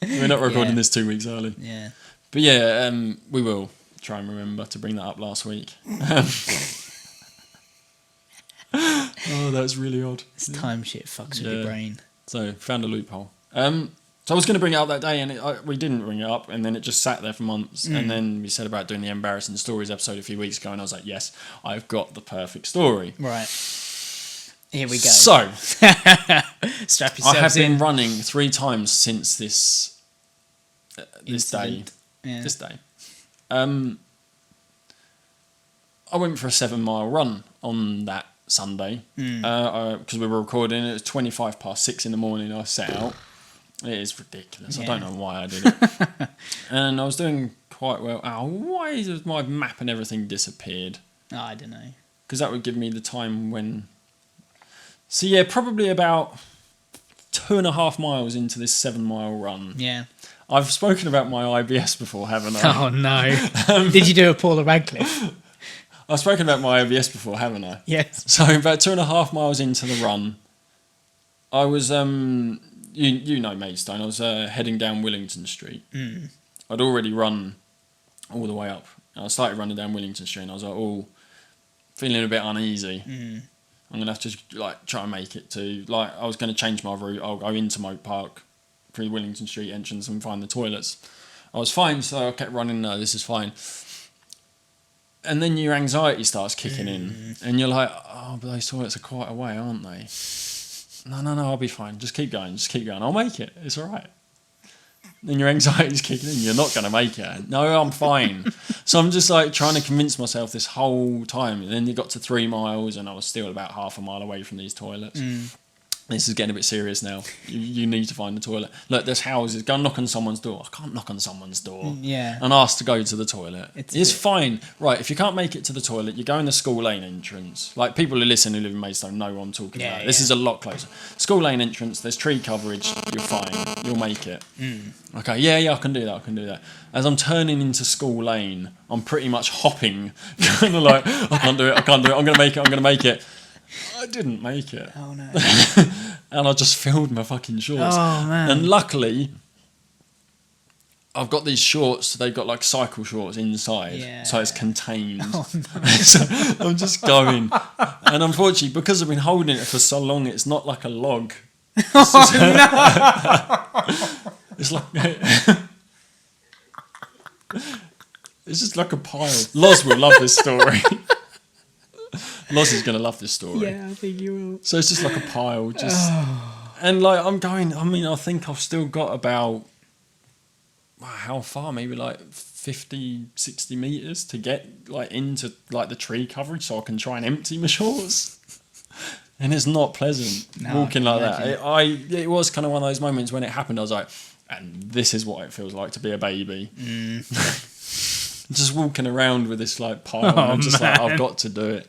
E: We're not recording this 2 weeks early.
D: Yeah.
E: But yeah, we will try and remember to bring that up last week. Oh, that's really odd.
D: This time shit fucks with your brain.
E: So, found a loophole. So I was going to bring it up that day, and we didn't bring it up, and then it just sat there for months. And then we said about doing the Embarrassing Stories episode a few weeks ago, and I was like, yes, I've got the perfect story.
D: Right. Here we go.
E: So,
D: strap yourselves
E: I have been
D: in.
E: running 3 times since this day.
D: Yeah.
E: This day. I went for a 7-mile run on that Sunday because we were recording. It was 6:25 in the morning. I set out. It is ridiculous. I don't know why I did it. And I was doing quite well. Why has my map and everything disappeared?
D: Oh, I don't know.
E: Because that would give me the time when... So yeah, probably about 2.5 miles into this 7-mile run.
D: Yeah.
E: I've spoken about my IBS before, haven't I?
D: Oh, no. Did you do a Paula Radcliffe?
E: I've spoken about my IBS before, haven't I?
D: Yes.
E: So about 2.5 miles into the run, I was, you know Maidstone, I was heading down Willington Street. I'd already run all the way up. I started running down Willington Street and I was like, feeling a bit uneasy. I'm going to have to try and make it to, I was going to change my route. I'll go into Moat Park through Willington Street entrance and find the toilets. I was fine, so I kept running, no, this is fine. And then your anxiety starts kicking in, and you're like, but those toilets are quite a way, aren't they? No, I'll be fine. Just keep going. I'll make it. It's all right. Then your anxiety's kicking in. You're not going to make it. No, I'm fine. So I'm just like trying to convince myself this whole time. And then you got to 3 miles and I was still about half a mile away from these toilets. This is getting a bit serious now. You need to find the toilet. Look, there's houses. Go and knock on someone's door. I can't knock on someone's door.
D: Yeah.
E: And ask to go to the toilet. It's fine. Right, if you can't make it to the toilet, you go in the school lane entrance. Like, people who listen who live in Maidstone know what I'm talking about. This is a lot closer. School lane entrance, there's tree coverage. You're fine. You'll make it. Okay, yeah, I can do that. As I'm turning into school lane, I'm pretty much hopping. Kind of like, I can't do it. I'm going to make it. I didn't make it.
D: Oh no.
E: And I just filled my fucking shorts.
D: Oh man.
E: And luckily, I've got these shorts, they've got like cycle shorts inside, so it's contained. Oh, no. So I'm just going. And unfortunately, because I've been holding it for so long, it's not like a log. It's like... It's just like a pile. Loz will love this story. Loz is going to love this story.
D: Yeah, I think you will.
E: So it's just like a pile. And like I'm going, I think I've still got about, how far? Maybe like 50, 60 metres to get like into like the tree coverage so I can try and empty my shorts. And it's not pleasant walking like that. It was kind of one of those moments when it happened, I was like, and this is what it feels like to be a baby. Just walking around with this like pile, and just like, I've got to do it.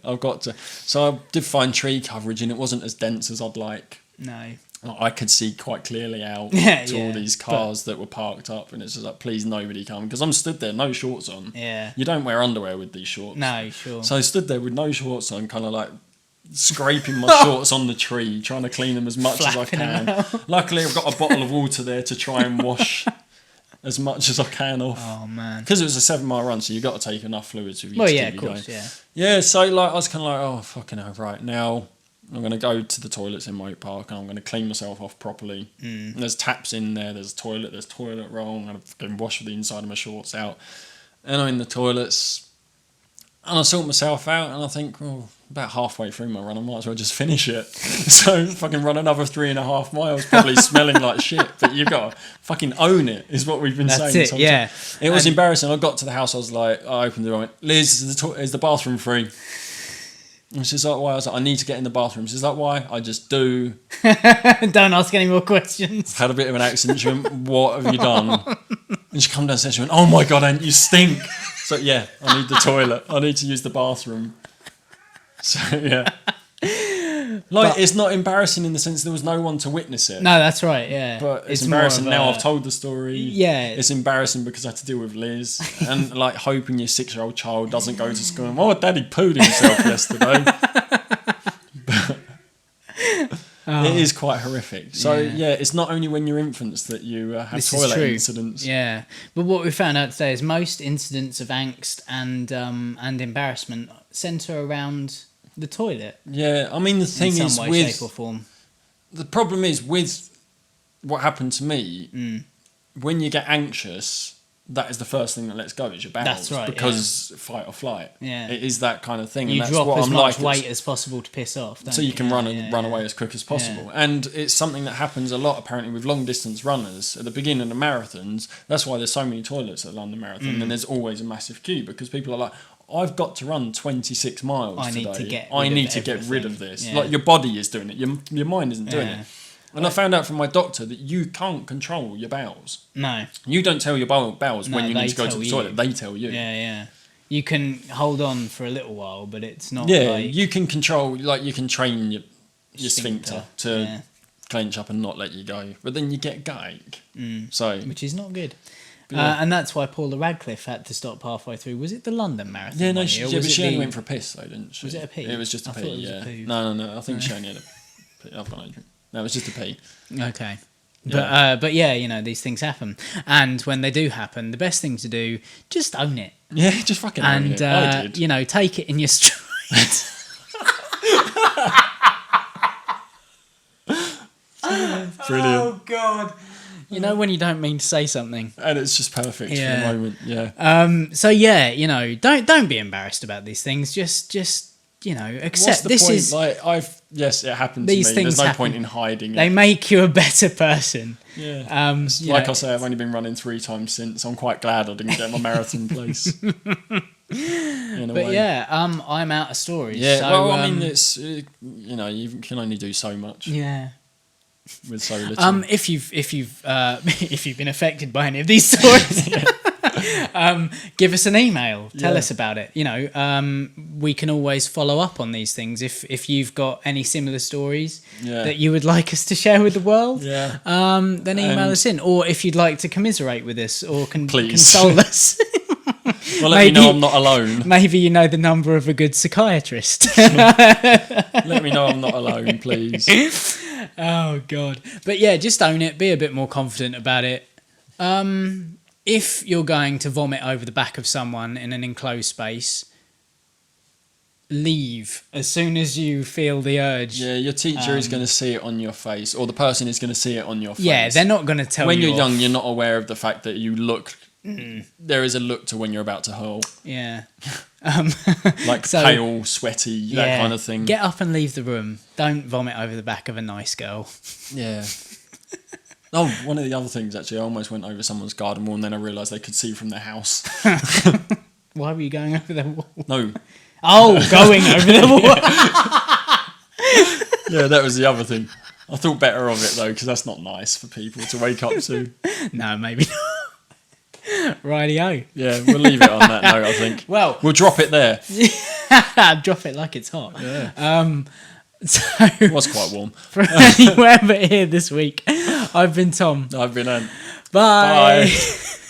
E: So I did find tree coverage, and it wasn't as dense as I'd like.
D: No.
E: I could see quite clearly out to all these cars that were parked up, and it's just like, please nobody come, because I'm stood there, no shorts on.
D: Yeah.
E: You don't wear underwear with these shorts.
D: No, sure.
E: So I stood there with no shorts on, kind of like scraping my shorts on the tree, trying to clean them as much as I can. Luckily, I've got a bottle of water there to try and wash as much as I can off.
D: Oh man!
E: Because it was a 7-mile run, so you got to take enough fluids with you.
D: Well,
E: to
D: yeah,
E: keep
D: of
E: you
D: course,
E: going.
D: yeah.
E: Yeah, so like I was kind of like, oh fucking hell, right now I'm gonna go to the toilets in Moat Park and I'm gonna clean myself off properly. And there's taps in there, there's toilet roll. I'm gonna fucking wash the inside of my shorts out, and I'm in the toilets, and I sort myself out, and I think, well, about halfway through my run, I might as well just finish it. So fucking run another 3.5 miles, probably smelling like shit. But you've got to fucking own it, is what we've been saying.
D: That's it, yeah.
E: It was embarrassing. I got to the house, I was like, I opened the door, I went, Liz, is the bathroom free? And she's like, why? I was like, I need to get in the bathroom. She's like, why? I just do.
D: Don't ask any more questions.
E: Had a bit of an accident. She went, what have you done? And she come downstairs, she went, oh my God, Ant, you stink. So yeah, I need the toilet. I need to use the bathroom. So yeah, it's not embarrassing in the sense there was no one to witness it.
D: No, that's right. Yeah,
E: but it's embarrassing now. I've told the story.
D: Yeah,
E: it's embarrassing because I had to deal with Liz and like hoping your 6-year-old child doesn't go to school and, oh, Daddy pooed himself yesterday. But it is quite horrific. So yeah, it's not only when you're infants that you have toilet incidents.
D: Yeah, but what we found out today is most incidents of angst and embarrassment centre around the toilet.
E: Yeah, I mean the thing
D: in
E: is
D: some way,
E: with
D: shape or form.
E: The problem is with what happened to me. When you get anxious, that is the first thing that lets go is your bowels.
D: That's right.
E: Because fight or flight.
D: Yeah,
E: it is that kind of thing.
D: You
E: and that's
D: drop
E: what
D: as
E: I'm
D: much
E: like.
D: weight as possible to piss off.
E: So you can run away as quick as possible. Yeah. And it's something that happens a lot apparently with long distance runners. At the beginning of the marathons, that's why there's so many toilets at the London Marathon, and there's always a massive queue because people are like, I've got to run 26 miles today. I need to get rid of this. Yeah. Like your body is doing it. Your mind isn't doing it. And I found out from my doctor that you can't control your bowels. No. You don't tell your bowels when you need to go to the toilet. They tell you.
D: Yeah, yeah. You can hold on for a little while, but it's not
E: you can control, like you can train your sphincter to clench up and not let you go. But then you get gut ache. Which
D: is not good. And that's why Paula Radcliffe had to stop halfway through. Was it the London Marathon?
E: Yeah, no, she only went for a piss though, didn't she?
D: Was it a pee?
E: It was just a pee, yeah. No. I think she only had a pee. I've got no drink. No, it was just a pee.
D: Okay. But yeah, these things happen. And when they do happen, the best thing to do, just own it.
E: Yeah, just fucking own it. I did.
D: Take it in your stride.
E: Brilliant.
D: Oh, God. When you don't mean to say something.
E: And it's just perfect for the moment, yeah.
D: So, don't be embarrassed about these things. Just accept
E: the
D: this
E: point?
D: is.
E: Yes, it happened
D: These
E: to me.
D: things
E: There's no
D: happen.
E: point in hiding
D: They
E: it.
D: make you a better person.
E: Yeah.
D: You
E: Like
D: know,
E: I say, I've only been running 3 times since. I'm quite glad I didn't get my marathon place. In a
D: But
E: way.
D: yeah, I'm out of stories.
E: Yeah,
D: so,
E: well, I mean, it's you can only do so much
D: yeah.
E: with so little.
D: If you've if you've been affected by any of these stories, give us an email. Tell us about it. We can always follow up on these things. If you've got any similar stories that you would like us to share with the world, then email us in. Or if you'd like to commiserate with us or console us.
E: Well, let me know I'm not alone.
D: Maybe you know the number of a good psychiatrist.
E: Let me know I'm not alone, please.
D: Oh, God. But yeah, just own it. Be a bit more confident about it. If you're going to vomit over the back of someone in an enclosed space, leave as soon as you feel the urge.
E: Yeah, your teacher is going to see it on your face, or the person is going to see it on your face.
D: Yeah, they're not going to tell you.
E: When you're young, you're not aware of the fact that you look... There is a look to when you're about to hurl.
D: Yeah.
E: Like pale, sweaty, that kind of thing.
D: Get up and leave the room. Don't vomit over the back of a nice girl.
E: Yeah. Oh, one of the other things, actually, I almost went over someone's garden wall and then I realised they could see from their house.
D: Why were you going over their wall?
E: No.
D: Oh, going over the wall.
E: Yeah, that was the other thing. I thought better of it, though, because that's not nice for people to wake up to.
D: No, maybe not. Rightio.
E: Yeah, we'll leave it on that note, I think.
D: Well,
E: we'll drop it there.
D: Drop it like it's hot.
E: Yeah.
D: So
E: It was quite warm.
D: From anywhere but here this week, I've been Tom.
E: I've been Ant.
D: Bye.
E: Bye.